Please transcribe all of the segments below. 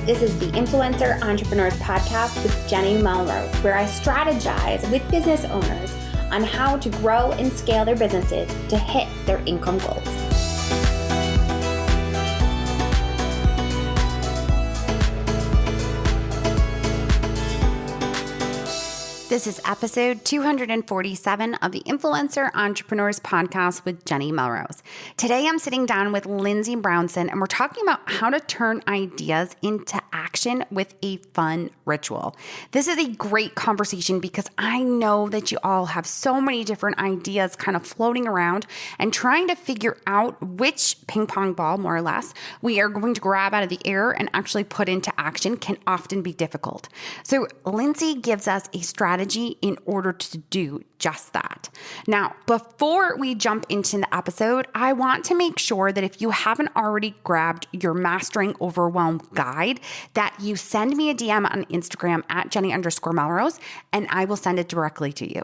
This is the Influencer Entrepreneurs Podcast with Jenny Melrose, where I strategize with business owners on how to grow and scale their businesses to hit their income goals. This is episode 247 of the Influencer Entrepreneurs Podcast with Jenny Melrose. Today, I'm sitting down with Linsi Brownson, and we're talking about how to turn ideas into action with a fun ritual. This is a great conversation because I know that you all have so many different ideas kind of floating around, and trying to figure out which ping pong ball, more or less, we are going to grab out of the air and actually put into action can often be difficult. So Linsi gives us a strategy in order to do just that. Now, before we jump into the episode, I want to make sure that if you haven't already grabbed your Mastering Overwhelm guide, that you send me a DM on Instagram at Jenny_Melrose, and I will send it directly to you.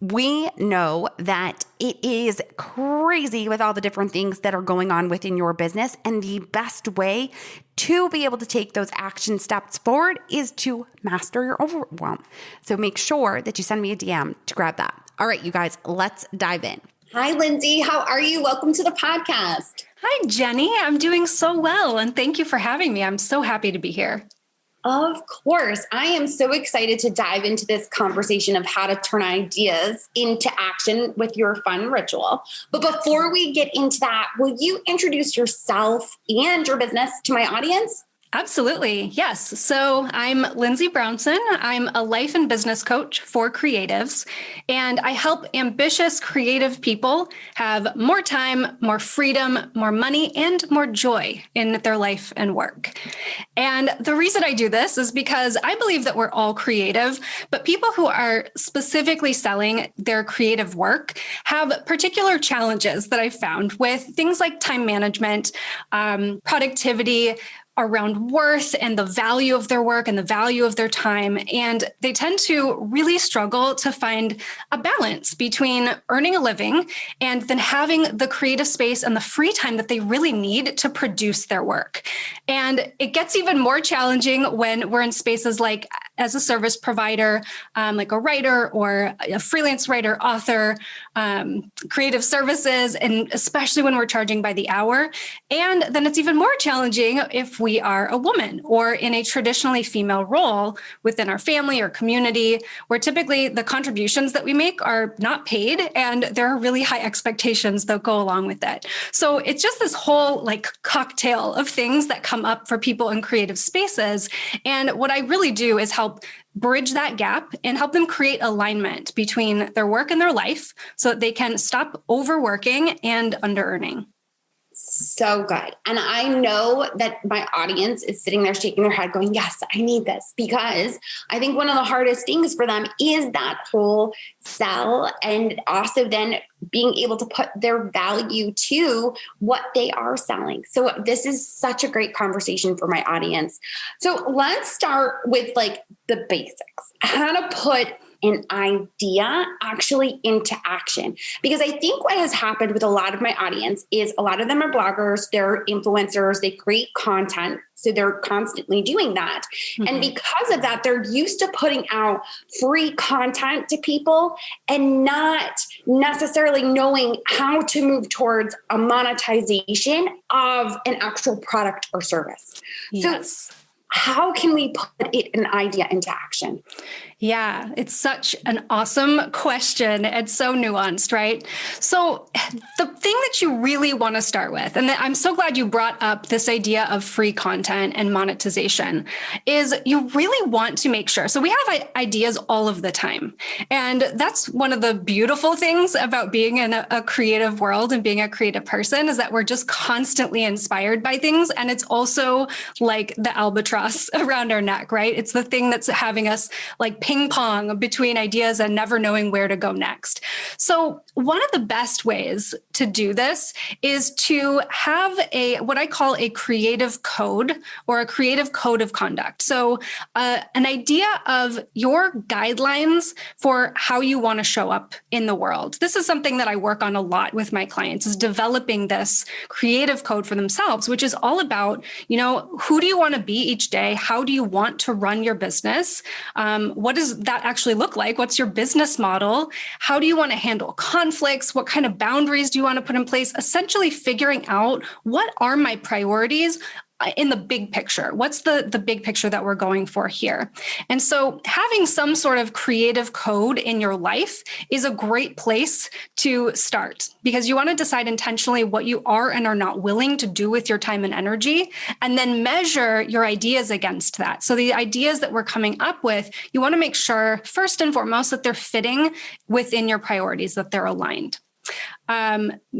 We know that it is crazy with all the different things that are going on within your business, and the best way to be able to take those action steps forward is to master your overwhelm. So make sure that you send me a DM to grab that. All right, you guys, let's dive in. Hi, Linsi. How are you? Welcome to the podcast. Hi, Jenny. I'm doing so well, and thank you for having me. I'm so happy to be here. Of course. I am so excited to dive into this conversation of how to turn ideas into action with your fun ritual. But before we get into that, will you introduce yourself and your business to my audience? Absolutely. Yes. So I'm Linsi Brownson. I'm a life and business coach for creatives, and I help ambitious creative people have more time, more freedom, more money, and more joy in their life and work. And the reason I do this is because I believe that we're all creative, but people who are specifically selling their creative work have particular challenges that I've found with things like time management, productivity, around worth and the value of their work and the value of their time. And they tend to really struggle to find a balance between earning a living and then having the creative space and the free time that they really need to produce their work. And it gets even more challenging when we're in spaces like as a service provider, like a writer or a freelance writer, author, creative services, and especially when we're charging by the hour. And then it's even more challenging if we are a woman or in a traditionally female role within our family or community, where typically the contributions that we make are not paid and there are really high expectations that go along with that. So it's just this whole like cocktail of things that come up for people in creative spaces. And what I really do is help bridge that gap and help them create alignment between their work and their life so that they can stop overworking and under-earning. So good. And I know that my audience is sitting there shaking their head going, yes, I need this, because I think one of the hardest things for them is that whole sell, and also then being able to put their value to what they are selling. So this is such a great conversation for my audience. So let's start with like the basics, how to put an idea actually into action. Because I think what has happened with a lot of my audience is a lot of them are bloggers, they're influencers, they create content. So they're constantly doing that. Mm-hmm. And because of that, they're used to putting out free content to people and not necessarily knowing how to move towards a monetization of an actual product or service. Yes. So how can we put an idea into action? Yeah, it's such an awesome question. It's so nuanced, right? So the thing that you really want to start with, and I'm so glad you brought up this idea of free content and monetization, is you really want to make sure. So we have ideas all of the time. And that's one of the beautiful things about being in a creative world and being a creative person, is that we're just constantly inspired by things. And it's also like the albatross around our neck, right? It's the thing that's having us like ping pong between ideas and never knowing where to go next. So one of the best ways to do this is to have what I call a creative code or a creative code of conduct. So an idea of your guidelines for how you want to show up in the world. This is something that I work on a lot with my clients, is developing this creative code for themselves, which is all about, who do you want to be each day? How do you want to run your business? What does that actually look like? What's your business model? How do you want to handle conflicts? What kind of boundaries do you want to put in place? Essentially figuring out, what are my priorities in the big picture? What's the big picture that we're going for here? And so having some sort of creative code in your life is a great place to start, because you want to decide intentionally what you are and are not willing to do with your time and energy, and then measure your ideas against that. So the ideas that we're coming up with, you want to make sure first and foremost that they're fitting within your priorities, that they're aligned.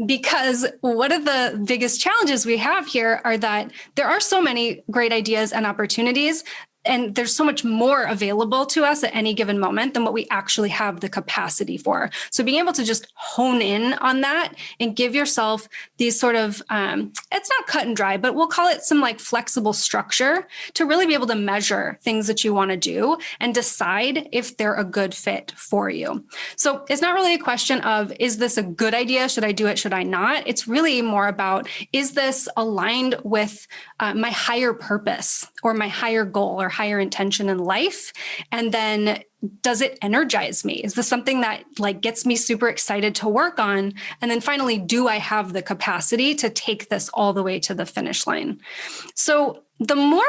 Because one of the biggest challenges we have here are that there are so many great ideas and opportunities, and there's so much more available to us at any given moment than what we actually have the capacity for. So being able to just hone in on that and give yourself these sort of, it's not cut and dry, but we'll call it some like flexible structure to really be able to measure things that you want to do and decide if they're a good fit for you. So it's not really a question of, is this a good idea? Should I do it? Should I not? It's really more about, is this aligned with my higher purpose or my higher goal or higher intention in life? And then, does it energize me? Is this something that like gets me super excited to work on? And then finally, do I have the capacity to take this all the way to the finish line? So the more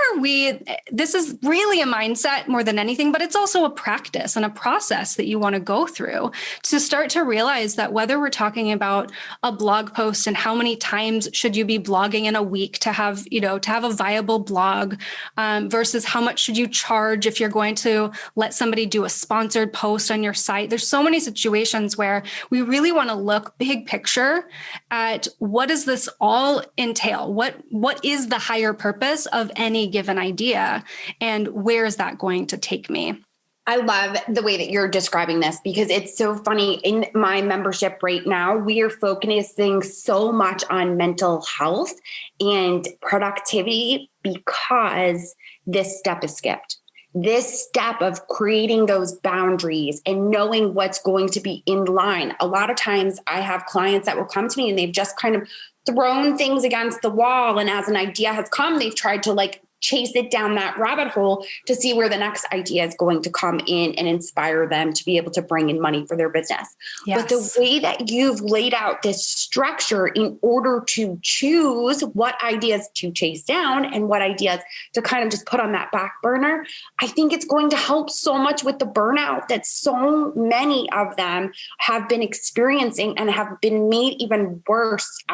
this is really a mindset more than anything, but it's also a practice and a process that you want to go through to start to realize that whether we're talking about a blog post and how many times should you be blogging in a week to have a viable blog, versus how much should you charge if you're going to let somebody do a sponsored post on your site. There's so many situations where we really want to look big picture at, what does this all entail? What is the higher purpose of any given idea, and where is that going to take me? I love the way that you're describing this, because it's so funny. In my membership right now, we are focusing so much on mental health and productivity because this step is skipped. This step of creating those boundaries and knowing what's going to be in line. A lot of times I have clients that will come to me and they've just kind of thrown things against the wall. And as an idea has come, they've tried to like chase it down that rabbit hole to see where the next idea is going to come in and inspire them to be able to bring in money for their business. Yes. But the way that you've laid out this structure in order to choose what ideas to chase down and what ideas to kind of just put on that back burner, I think it's going to help so much with the burnout that so many of them have been experiencing and have been made even worse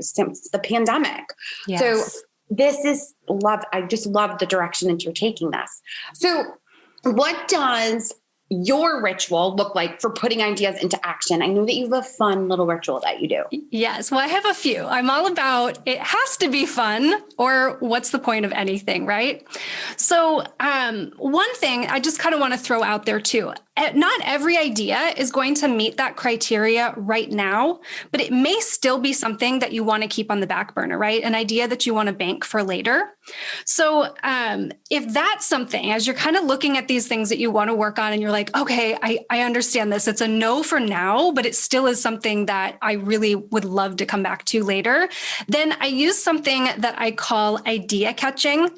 since the pandemic. Yes. So this is love. I just love the direction that you're taking this. So what does your ritual look like for putting ideas into action? I know that you have a fun little ritual that you do. Yes. Well, I have a few. I'm all about, it has to be fun, or what's the point of anything, right? So one thing I just kind of want to throw out there too. Not every idea is going to meet that criteria right now, but it may still be something that you want to keep on the back burner, right? An idea that you want to bank for later. So if that's something, as you're kind of looking at these things that you want to work on and you're like, okay, I understand this. It's a no for now, but it still is something that I really would love to come back to later. Then I use something that I call idea catching.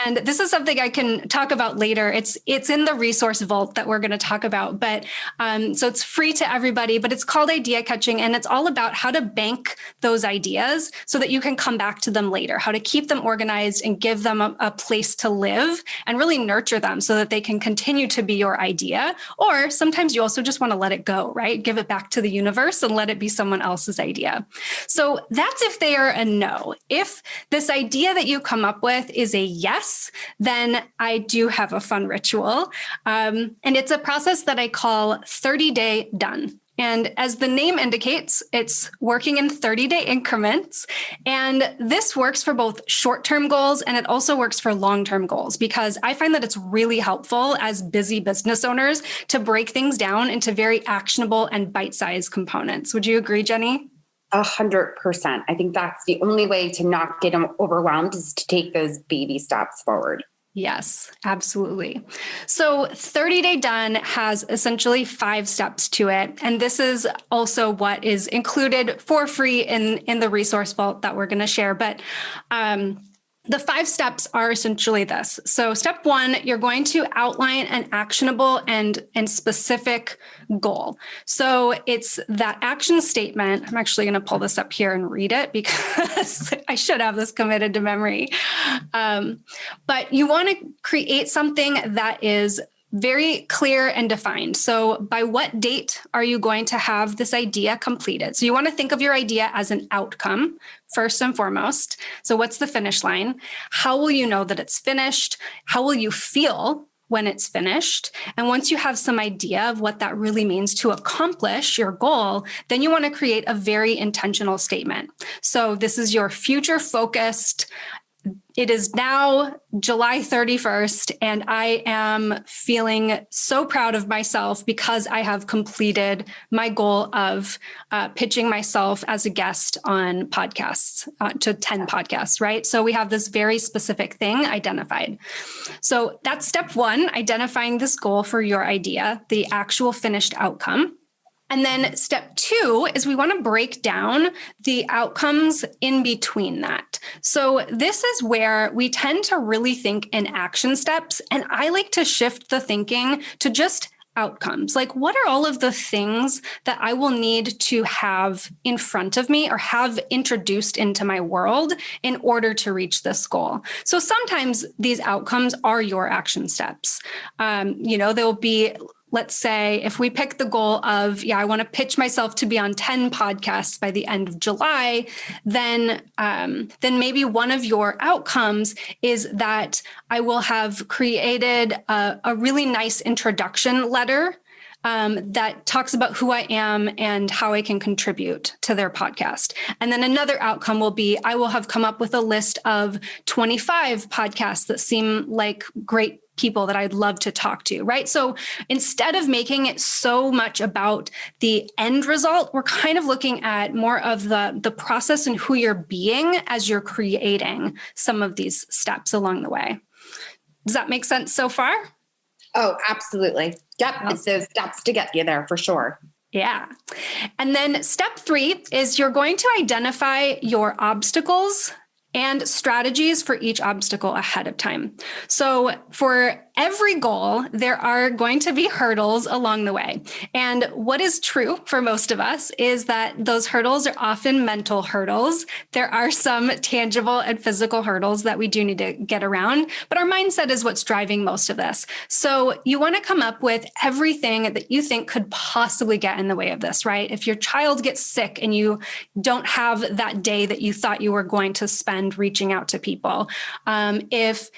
And this is something I can talk about later. It's in the resource vault that we're going to talk about, but so it's free to everybody, but it's called idea catching. And it's all about how to bank those ideas so that you can come back to them later, how to keep them organized and give them a place to live and really nurture them so that they can continue to be your idea. Or sometimes you also just want to let it go, right? Give it back to the universe and let it be someone else's idea. So that's if they are a no. If this idea that you come up with is a yes, then I do have a fun ritual. And it's a process that I call 30-day done. And as the name indicates, it's working in 30-day increments. And this works for both short-term goals, and it also works for long-term goals, because I find that it's really helpful as busy business owners to break things down into very actionable and bite-sized components. Would you agree, Jenny? 100%. I think that's the only way to not get overwhelmed, is to take those baby steps forward. Yes, absolutely. So 30-day done has essentially 5 steps to it. And this is also what is included for free in the resource vault that we're going to share. But the 5 steps are essentially this. So step 1, you're going to outline an actionable and specific goal. So it's that action statement. I'm actually going to pull this up here and read it because I should have this committed to memory. But you want to create something that is very clear and defined. So by what date are you going to have this idea completed? So you want to think of your idea as an outcome first and foremost. So what's the finish line? How will you know that it's finished? How will you feel when it's finished? And once you have some idea of what that really means to accomplish your goal, then you want to create a very intentional statement. So this is your future focused. It is now July 31st, and I am feeling so proud of myself because I have completed my goal of pitching myself as a guest on podcasts, to 10 podcasts, right? So we have this very specific thing identified. So that's step 1, identifying this goal for your idea, the actual finished outcome. And then step 2 is we want to break down the outcomes in between that. So this is where we tend to really think in action steps. And I like to shift the thinking to just outcomes. Like, what are all of the things that I will need to have in front of me or have introduced into my world in order to reach this goal? So sometimes these outcomes are your action steps. There'll be, let's say, if we pick the goal of, I want to pitch myself to be on 10 podcasts by the end of July, then maybe one of your outcomes is that I will have created a really nice introduction letter that talks about who I am and how I can contribute to their podcast. And then another outcome will be, I will have come up with a list of 25 podcasts that seem like great people that I'd love to talk to, right? So instead of making it so much about the end result, we're kind of looking at more of the process and who you're being as you're creating some of these steps along the way. Does that make sense so far? Oh, absolutely. Yep. It's those steps to get you there for sure. Yeah. And then step 3 is you're going to identify your obstacles and strategies for each obstacle ahead of time. So for every goal, there are going to be hurdles along the way. And what is true for most of us is that those hurdles are often mental hurdles. There are some tangible and physical hurdles that we do need to get around, but our mindset is what's driving most of this. So you want to come up with everything that you think could possibly get in the way of this, right? If your child gets sick and you don't have that day that you thought you were going to spend reaching out to people, if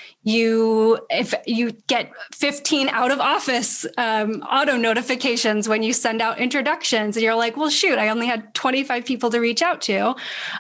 you get 15 out of office auto notifications when you send out introductions and you're like, well, shoot, I only had 25 people to reach out to.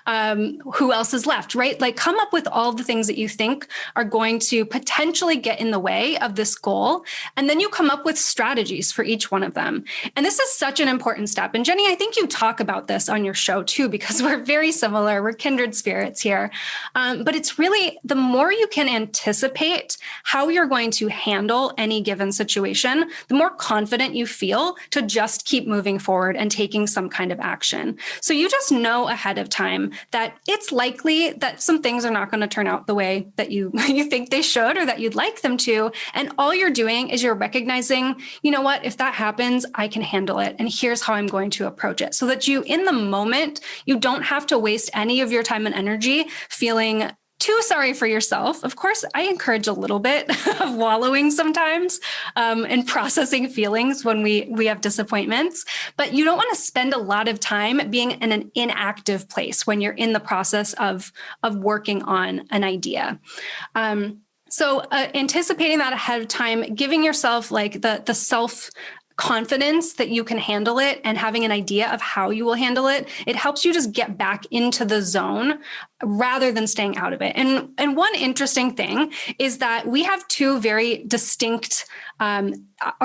Who else is left, right? Like, come up with all the things that you think are going to potentially get in the way of this goal. And then you come up with strategies for each one of them. And this is such an important step. And Jenny, I think you talk about this on your show too, because we're very similar. We're kindred spirits here. But it's really, the more you can anticipate how you're going to handle any given situation, the more confident you feel to just keep moving forward and taking some kind of action. So you just know ahead of time that it's likely that some things are not going to turn out the way that you think they should or that you'd like them to. And all you're doing is you're recognizing, you know what, if that happens, I can handle it. And here's how I'm going to approach it, so that you, in the moment, you don't have to waste any of your time and energy feeling too sorry for yourself. Of course, I encourage a little bit of wallowing sometimes and processing feelings when we have disappointments, but you don't want to spend a lot of time being in an inactive place when you're in the process of working on an idea. So anticipating that ahead of time, giving yourself like the self confidence that you can handle it and having an idea of how you will handle it, it helps you just get back into the zone rather than staying out of it. And one interesting thing is that we have two very distinct, I'll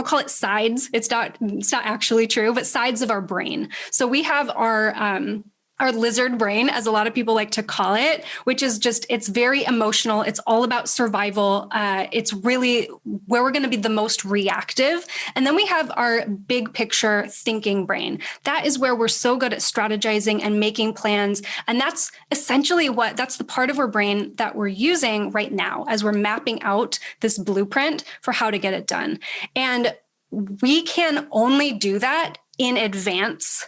call it sides. It's not actually true, but sides of our brain. So we have our lizard brain, as a lot of people like to call it, which is just, it's very emotional. It's all about survival. It's really where we're going to be the most reactive. And then we have our big picture thinking brain. That is where we're so good at strategizing and making plans. And that's essentially that's the part of our brain that we're using right now as we're mapping out this blueprint for how to get it done. And we can only do that in advance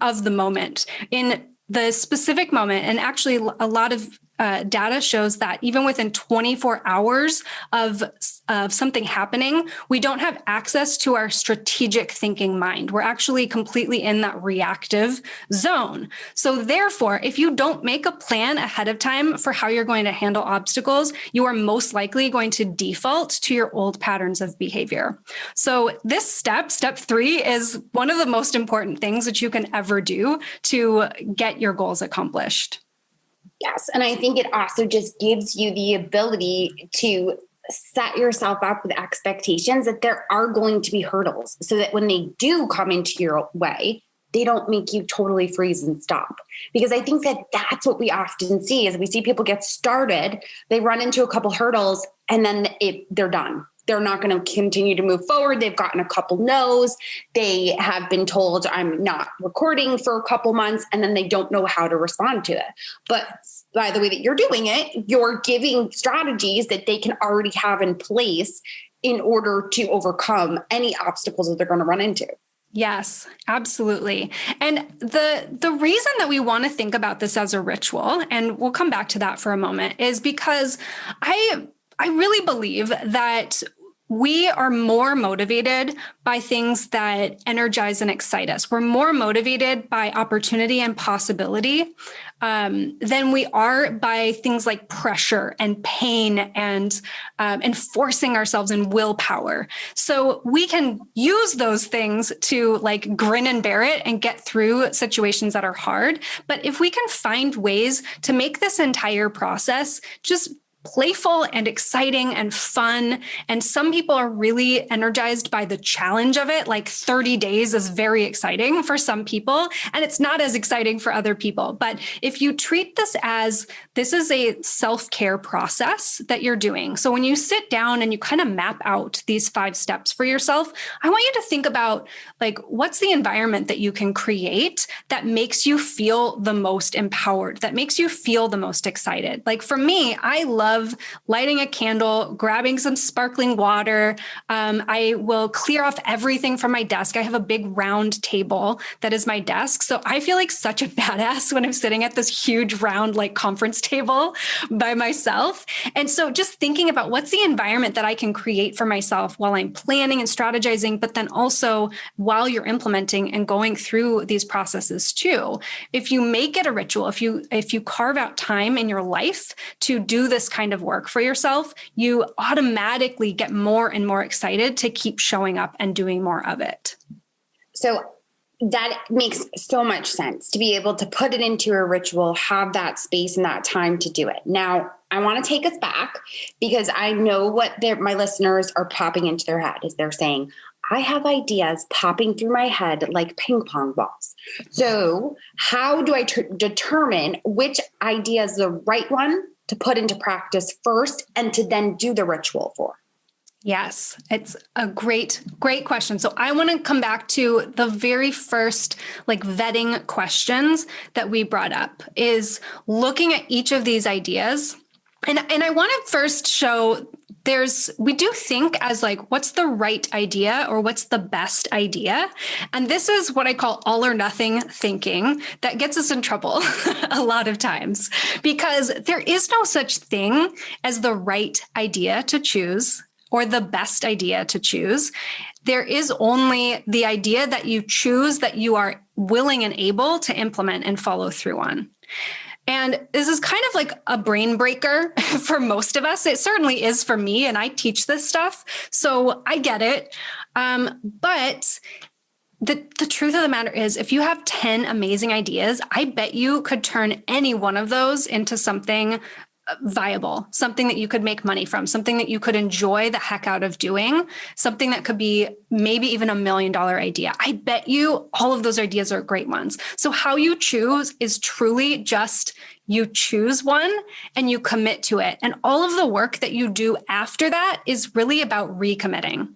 of the moment, in the specific moment. And actually a lot of data shows that even within 24 hours of something happening, we don't have access to our strategic thinking mind. We're actually completely in that reactive zone. So therefore, if you don't make a plan ahead of time for how you're going to handle obstacles, you are most likely going to default to your old patterns of behavior. So this step 3, is one of the most important things that you can ever do to get your goals accomplished. Yes. And I think it also just gives you the ability to set yourself up with expectations that there are going to be hurdles so that when they do come into your way, they don't make you totally freeze and stop. Because I think that that's what we often see is we see people get started, they run into a couple hurdles, and then they're done. They're not going to continue to move forward. They've gotten a couple no's. They have been told, I'm not recording for a couple months, and then they don't know how to respond to it. But by the way that you're doing it, you're giving strategies that they can already have in place in order to overcome any obstacles that they're going to run into. Yes, absolutely. And the reason that we want to think about this as a ritual, and we'll come back to that for a moment, is because I really believe that we are more motivated by things that energize and excite us. We're more motivated by opportunity and possibility than we are by things like pressure and pain and forcing ourselves in willpower. So we can use those things to like grin and bear it and get through situations that are hard. But if we can find ways to make this entire process just playful and exciting and fun. And some people are really energized by the challenge of it. Like 30 days is very exciting for some people, and it's not as exciting for other people. But if you treat this as this is a self-care process that you're doing. So when you sit down and you kind of map out these 5 steps for yourself, I want you to think about like, what's the environment that you can create that makes you feel the most empowered, that makes you feel the most excited. Like for me, I love lighting a candle, grabbing some sparkling water. I will clear off everything from my desk. I have a big round table that is my desk. So I feel like such a badass when I'm sitting at this huge round like conference table by myself. And so just thinking about what's the environment that I can create for myself while I'm planning and strategizing, but then also while you're implementing and going through these processes too. If you make it a ritual, if you carve out time in your life to do this kind of work for yourself, you automatically get more and more excited to keep showing up and doing more of it. So that makes so much sense to be able to put it into a ritual, have that space and that time to do it. Now, I want to take us back because I know what my listeners are popping into their head is they're saying, I have ideas popping through my head like ping pong balls. So how do I determine which idea is the right one to put into practice first and to then do the ritual for? Yes, it's a great question. So I want to come back to the very first like vetting questions that we brought up is looking at each of these ideas. And I want to first show we do think as like, what's the right idea or what's the best idea? And this is what I call all or nothing thinking that gets us in trouble a lot of times because there is no such thing as the right idea to choose or the best idea to choose. There is only the idea that you choose that you are willing and able to implement and follow through on. And this is kind of like a brain breaker for most of us. It certainly is for me, and I teach this stuff, so I get it. But the truth of the matter is, if you have 10 amazing ideas, I bet you could turn any one of those into something viable, something that you could make money from, something that you could enjoy the heck out of doing, something that could be maybe even $1 million idea. I bet you all of those ideas are great ones. So how you choose is truly just you choose one and you commit to it. And all of the work that you do after that is really about recommitting.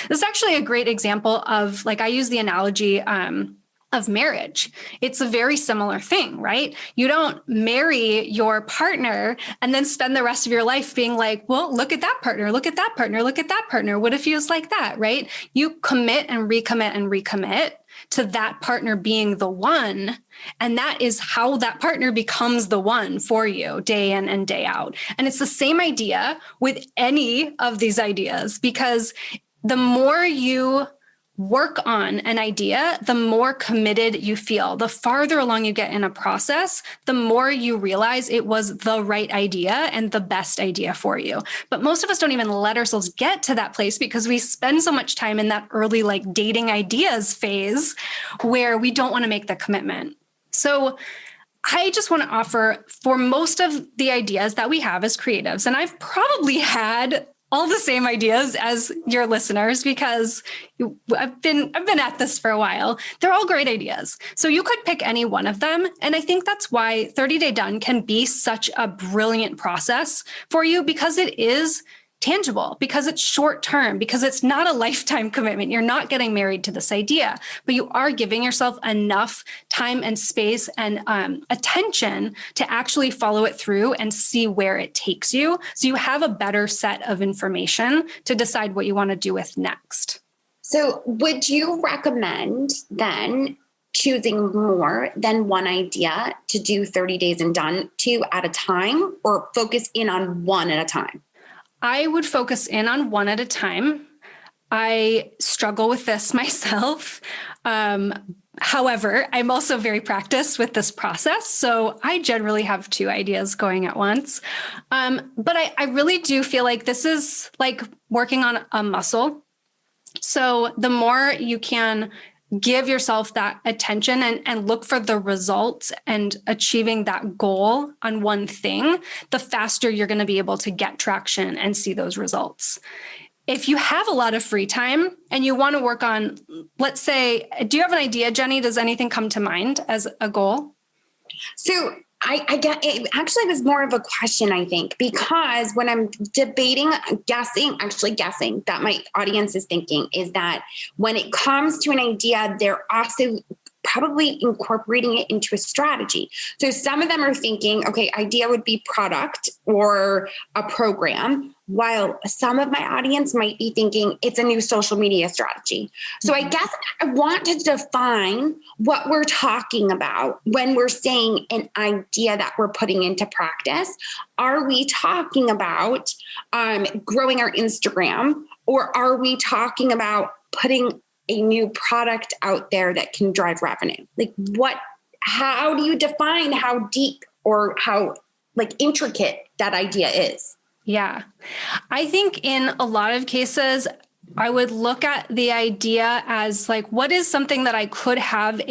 This is actually a great example of, like, I use the analogy of marriage. It's a very similar thing, right? You don't marry your partner and then spend the rest of your life being like, well, look at that partner, look at that partner, look at that partner. What if he was like that, right? You commit and recommit to that partner being the one. And that is how that partner becomes the one for you day in and day out. And it's the same idea with any of these ideas, because the more you work on an idea, the more committed you feel. The farther along you get in a process, the more you realize it was the right idea and the best idea for you. But most of us don't even let ourselves get to that place because we spend so much time in that early, like, dating ideas phase where we don't want to make the commitment. So I just want to offer, for most of the ideas that we have as creatives, and I've probably had all the same ideas as your listeners because I've been at this for a while. They're all great ideas. So you could pick any one of them. And I think that's why 30 Day Done can be such a brilliant process for you, because it is tangible, because it's short term, because it's not a lifetime commitment. You're not getting married to this idea, but you are giving yourself enough time and space and attention to actually follow it through and see where it takes you. So you have a better set of information to decide what you want to do with next. So would you recommend then choosing more than one idea to do 30 days and done, 2 at a time, or focus in on 1 at a time? I would focus in on 1 at a time. I struggle with this myself. However, I'm also very practiced with this process. So I generally have 2 ideas going at once. But I really do feel like this is like working on a muscle. So the more you can give yourself that attention and look for the results and achieving that goal on one thing, the faster you're going to be able to get traction and see those results. If you have a lot of free time and you want to work on, let's say, do you have an idea, Jenny? Does anything come to mind as a goal? So I get it. Actually, was more of a question, I think, because when I'm debating, guessing that my audience is thinking is that when it comes to an idea, they're also probably incorporating it into a strategy. So some of them are thinking, okay, idea would be product or a program, while some of my audience might be thinking it's a new social media strategy. So I guess I want to define what we're talking about when we're saying an idea that we're putting into practice. Are we talking about growing our Instagram, or are we talking about putting a new product out there that can drive revenue? Like, how do you define how deep or how intricate that idea is? Yeah. I think in a lot of cases, I would look at the idea as like, what is something that I could have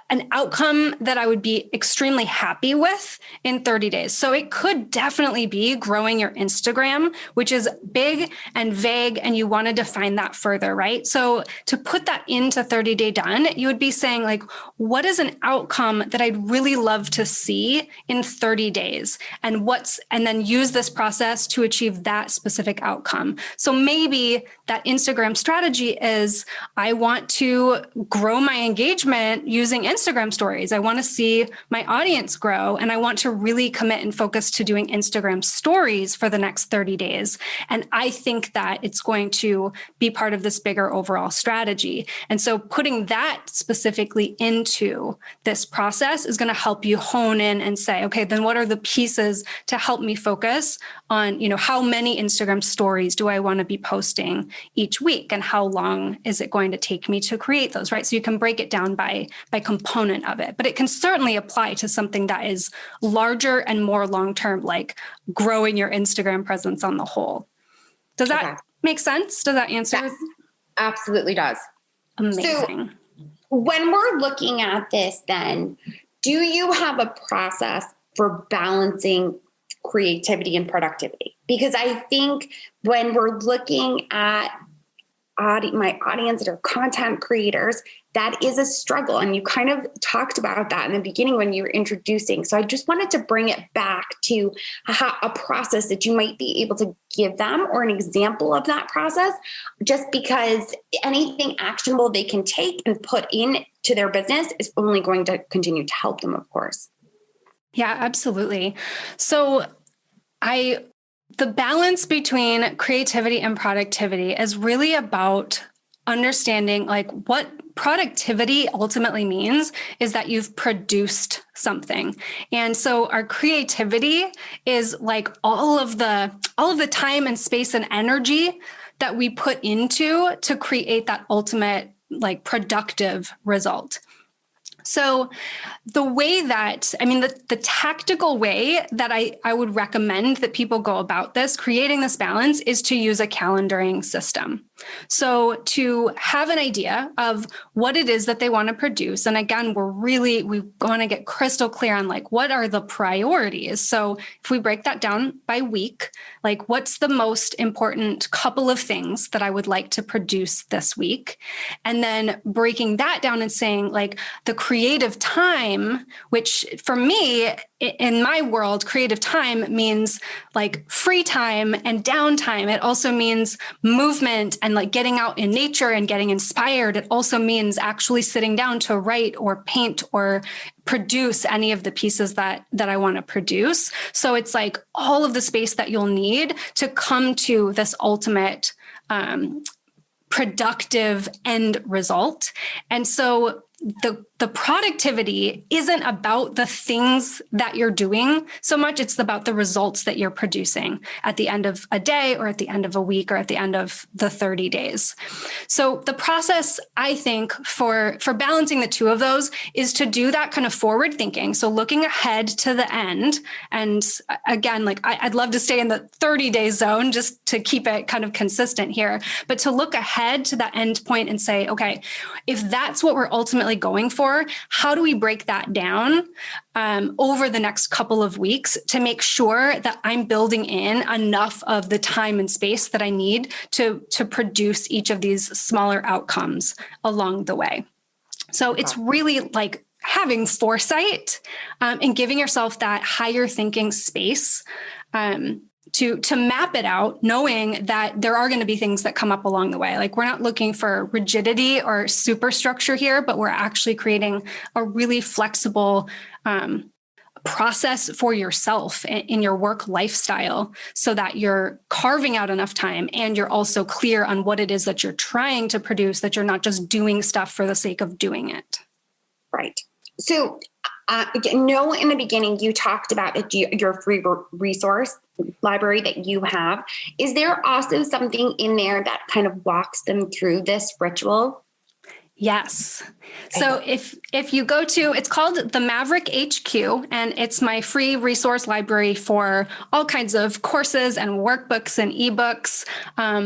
an outcome that I would be extremely happy with in 30 days. So it could definitely be growing your Instagram, which is big and vague, and you want to define that further, right? So to put that into 30 Day Done, you would be saying, like, what is an outcome that I'd really love to see in 30 days? And then use this process to achieve that specific outcome. So maybe that Instagram strategy is, I want to grow my engagement using Instagram stories. I want to see my audience grow, and I want to really commit and focus to doing Instagram stories for the next 30 days. And I think that it's going to be part of this bigger overall strategy. And so putting that specifically into this process is going to help you hone in and say, okay, then what are the pieces to help me focus on, how many Instagram stories do I want to be posting each week, and how long is it going to take me to create those, right? So you can break it down by component of it, but it can certainly apply to something that is larger and more long-term, like growing your Instagram presence on the whole. Does that make sense? Does that answer? Yes, absolutely does. Amazing. So when we're looking at this, then, do you have a process for balancing creativity and productivity? Because I think when we're looking at my audience that are content creators, that is a struggle. And you kind of talked about that in the beginning when you were introducing. So I just wanted to bring it back to a process that you might be able to give them, or an example of that process, just because anything actionable they can take and put into their business is only going to continue to help them, of course. Yeah, absolutely. So the balance between creativity and productivity is really about understanding, like, what productivity ultimately means is that you've produced something. And so our creativity is like all of the time and space and energy that we put into to create that ultimate, like, productive result. So the way that, the tactical way that I would recommend that people go about this, creating this balance, is to use a calendaring system. So to have an idea of what it is that they want to produce. And again, we want to get crystal clear on, like, what are the priorities? So if we break that down by week, like, what's the most important couple of things that I would like to produce this week? And then breaking that down and saying, like, the creative time, which for me, in my world, creative time means like free time and downtime. It also means movement and like getting out in nature and getting inspired. It also means actually sitting down to write or paint or produce any of the pieces that I want to produce. So it's like all of the space that you'll need to come to this ultimate productive end result. And so the productivity isn't about the things that you're doing so much. It's about the results that you're producing at the end of a day, or at the end of a week, or at the end of the 30 days. So the process, I think, for balancing the two of those is to do that kind of forward thinking. So looking ahead to the end. And again, like, I'd love to stay in the 30-day zone just to keep it kind of consistent here, but to look ahead to that end point and say, okay, if that's what we're ultimately going for, how do we break that down over the next couple of weeks to make sure that I'm building in enough of the time and space that I need to produce each of these smaller outcomes along the way? So it's really like having foresight and giving yourself that higher thinking space to map it out, knowing that there are going to be things that come up along the way. Like, we're not looking for rigidity or superstructure here, but we're actually creating a really flexible process for yourself in your work lifestyle, so that you're carving out enough time and you're also clear on what it is that you're trying to produce, that you're not just doing stuff for the sake of doing it. Right. So in the beginning, you talked about your free resource library that you have. Is there also something in there that kind of walks them through this ritual? Yes. So if you go to, it's called the Maverick HQ, and it's my free resource library for all kinds of courses and workbooks and ebooks.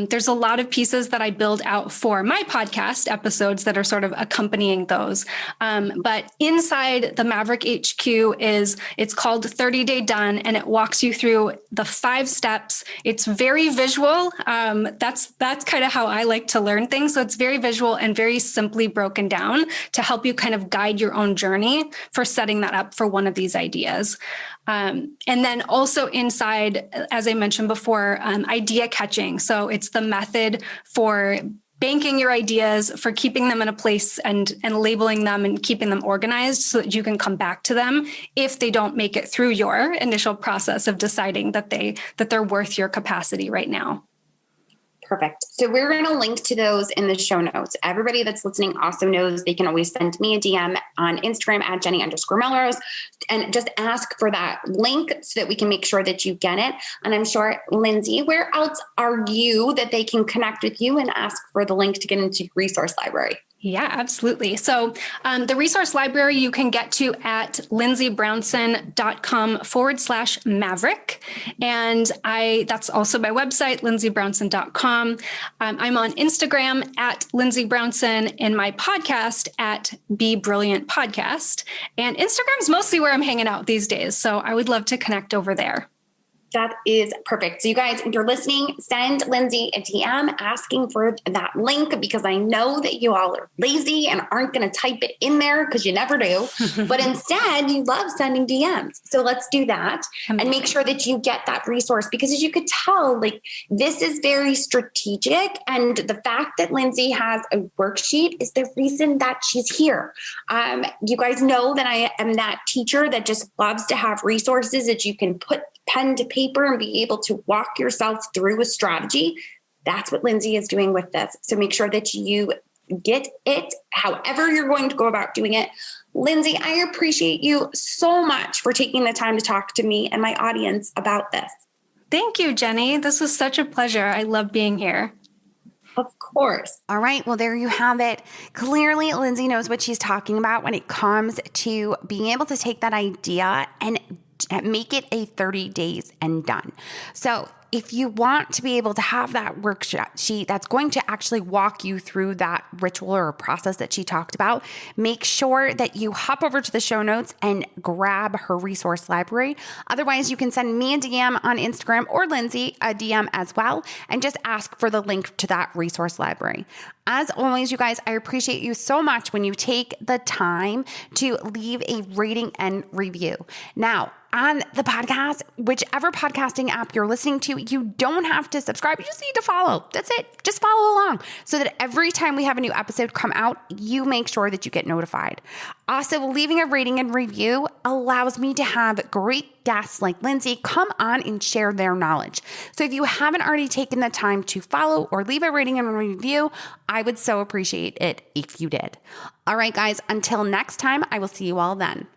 There's a lot of pieces that I build out for my podcast episodes that are sort of accompanying those. But inside the Maverick HQ it's called 30-Day Done, and it walks you through the 5 steps. It's very visual. That's kind of how I like to learn things. So it's very visual and very simply broken down to help you kind of guide your own journey for setting that up for one of these ideas. And then also inside, as I mentioned before, idea catching. So it's the method for banking your ideas, for keeping them in a place and labeling them and keeping them organized so that you can come back to them if they don't make it through your initial process of deciding that they're worth your capacity right now. Perfect. So we're going to link to those in the show notes. Everybody that's listening also knows they can always send me a DM on Instagram at Jenny_Melrose and just ask for that link so that we can make sure that you get it. And I'm sure, Lindsay, where else are you that they can connect with you and ask for the link to get into your resource library? Yeah, absolutely. So the resource library you can get to at linsibrownson.com/maverick. And that's also my website, linsibrownson.com. I'm on Instagram at Linsi Brownson and my podcast at Be Brilliant Podcast. And Instagram's mostly where I'm hanging out these days. So I would love to connect over there. That is perfect. So you guys, if you're listening, send Linsi a DM asking for that link, because I know that you all are lazy and aren't going to type it in there, because you never do. But instead, you love sending DMs. So let's do that and make sure that you get that resource, because as you could tell, like, this is very strategic. And the fact that Linsi has a worksheet is the reason that she's here. You guys know that I am that teacher that just loves to have resources that you can put pen to paper and be able to walk yourself through a strategy. That's what Linsi is doing with this. So make sure that you get it however you're going to go about doing it. Linsi, I appreciate you so much for taking the time to talk to me and my audience about this. Thank you, Jenny. This was such a pleasure. I love being here. Of course. All right. Well, there you have it. Clearly, Linsi knows what she's talking about when it comes to being able to take that idea and make it a 30 days and done. So if you want to be able to have that worksheet that's going to actually walk you through that ritual or process that she talked about, make sure that you hop over to the show notes and grab her resource library. Otherwise, you can send me a DM on Instagram or Linsi a DM as well, and just ask for the link to that resource library. As always, you guys, I appreciate you so much when you take the time to leave a rating and review. Now, on the podcast, whichever podcasting app you're listening to, you don't have to subscribe. You just need to follow. That's it. Just follow along so that every time we have a new episode come out, you make sure that you get notified. Also, leaving a rating and review allows me to have great guests like Linsi come on and share their knowledge. So if you haven't already taken the time to follow or leave a rating and review, I would so appreciate it if you did. All right, guys, until next time, I will see you all then.